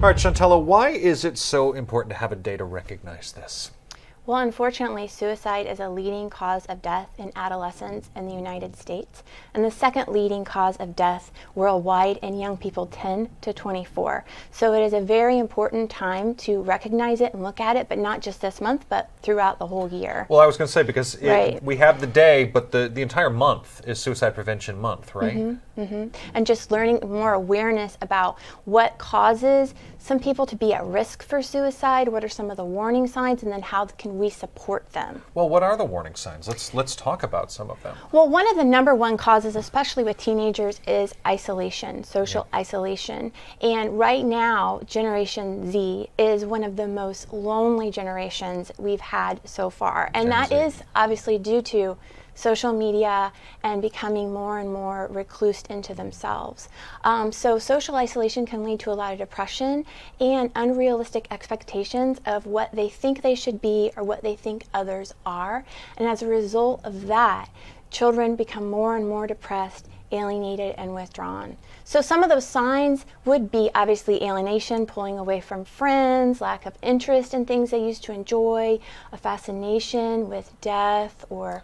All right, Shantala, why is it so important to have a day to recognize this? Well, unfortunately, suicide is a leading cause of death in adolescents in the United States, and the second leading cause of death worldwide in young people 10 to 24. So it is a very important time to recognize it and look at it, but not just this month, but throughout the whole year. Well, I was going to say, because Right. we have the day, but the entire month is Suicide Prevention Month, right? And just learning more awareness about what causes some people to be at risk for suicide, what are some of the warning signs, and then how can we support them. Well, what are the warning signs? Let's talk about some of them. Well, one of the number one causes, especially with teenagers, is isolation, social isolation. And right now, Generation Z is one of the most lonely generations we've had so far. And that is obviously due to social media and becoming more and more reclused into themselves. So social isolation can lead to a lot of depression and unrealistic expectations of what they think they should be or what they think others are. And as a result of that, children become more and more depressed, alienated, and withdrawn. So some of those signs would be obviously alienation, pulling away from friends, lack of interest in things they used to enjoy, a fascination with death, or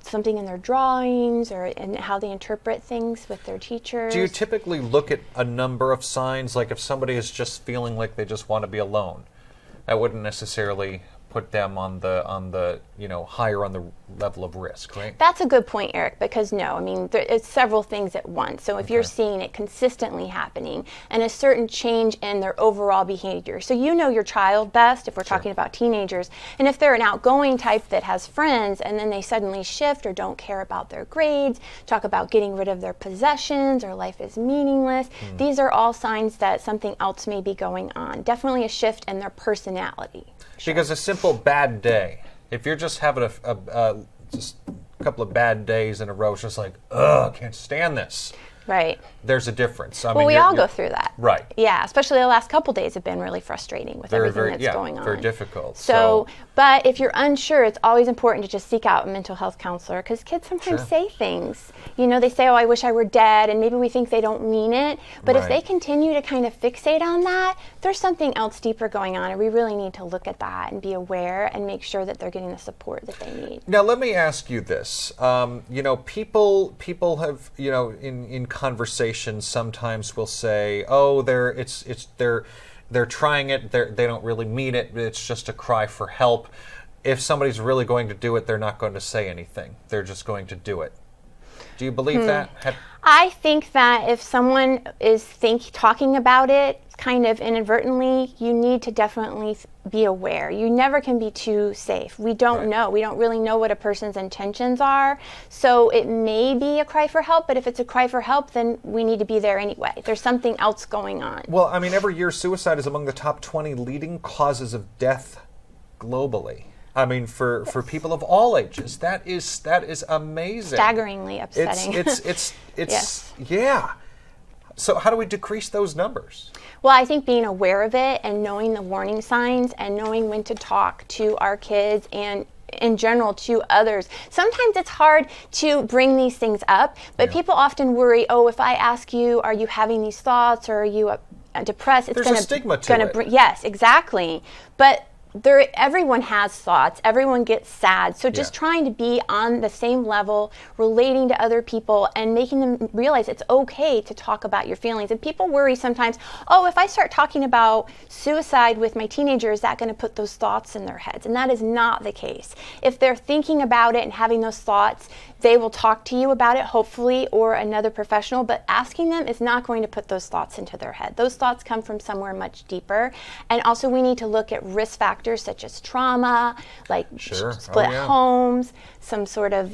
something in their drawings or in how they interpret things with their teachers. Do you typically look at a number of signs, like if somebody is just feeling like they just want to be alone? That wouldn't necessarily put them on the higher on the level of risk, right? That's a good point, Eric, because no, I mean, it's several things at once. So if you're seeing it consistently happening and a certain change in their overall behavior, so you know your child best if we're talking about teenagers, and if they're an outgoing type that has friends and then they suddenly shift or don't care about their grades, talk about getting rid of their possessions or life is meaningless, these are all signs that something else may be going on. Definitely a shift in their personality. Because a simple bad day, if you're just having just a couple of bad days in a row, it's just like, ugh, I can't stand this. Right. There's a difference. Well, we all go through that. Right. Yeah, especially the last couple days have been really frustrating with everything that's going on. Very difficult. So, but if you're unsure, it's always important to just seek out a mental health counselor, because kids sometimes say things. You know, they say, oh, I wish I were dead, and maybe we think they don't mean it. But if they continue to kind of fixate on that, there's something else deeper going on, and we really need to look at that and be aware and make sure that they're getting the support that they need. Now, let me ask you this. People have, in conversations sometimes will say, oh, they're trying it, they don't really mean it, it's just a cry for help. If somebody's really going to do it, they're not going to say anything. They're just going to do it. Do you believe that? I think that if someone is talking about it kind of inadvertently, you need to definitely be aware. You never can be too safe. We don't know. We don't really know what a person's intentions are. So it may be a cry for help, but if it's a cry for help, then we need to be there anyway. There's something else going on. Well, I mean, every year suicide is among the top 20 leading causes of death globally. I mean, for people of all ages, that is amazing. Staggeringly upsetting. It's yeah. So how do we decrease those numbers? Well, I think being aware of it and knowing the warning signs and knowing when to talk to our kids and in general to others. Sometimes it's hard to bring these things up, but people often worry, oh, if I ask you, are you having these thoughts or are you depressed? It's There's a stigma to it. Yes, exactly. But everyone has thoughts, everyone gets sad, so just trying to be on the same level, relating to other people and making them realize it's okay to talk about your feelings. And people worry sometimes, oh, if I start talking about suicide with my teenager, is that going to put those thoughts in their heads? And that is not the case. If they're thinking about it and having those thoughts, they will talk to you about it, hopefully, or another professional, but asking them is not going to put those thoughts into their head. Those thoughts come from somewhere much deeper. And also we need to look at risk factors such as trauma, like split homes, some sort of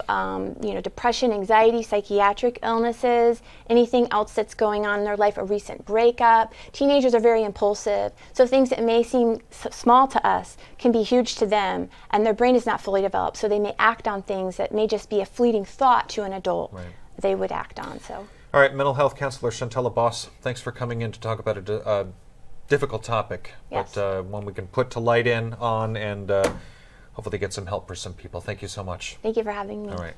depression, anxiety, psychiatric illnesses, anything else that's going on in their life, a recent breakup. Teenagers are very impulsive, so things that may seem small to us can be huge to them, and their brain is not fully developed, so they may act on things that may just be a fleeting thought to an adult they would act on. So, all right, mental health counselor Shantala Boss, thanks for coming in to talk about a difficult topic, but one we can put to light on and hopefully get some help for some people. Thank you so much. Thank you for having me. All right.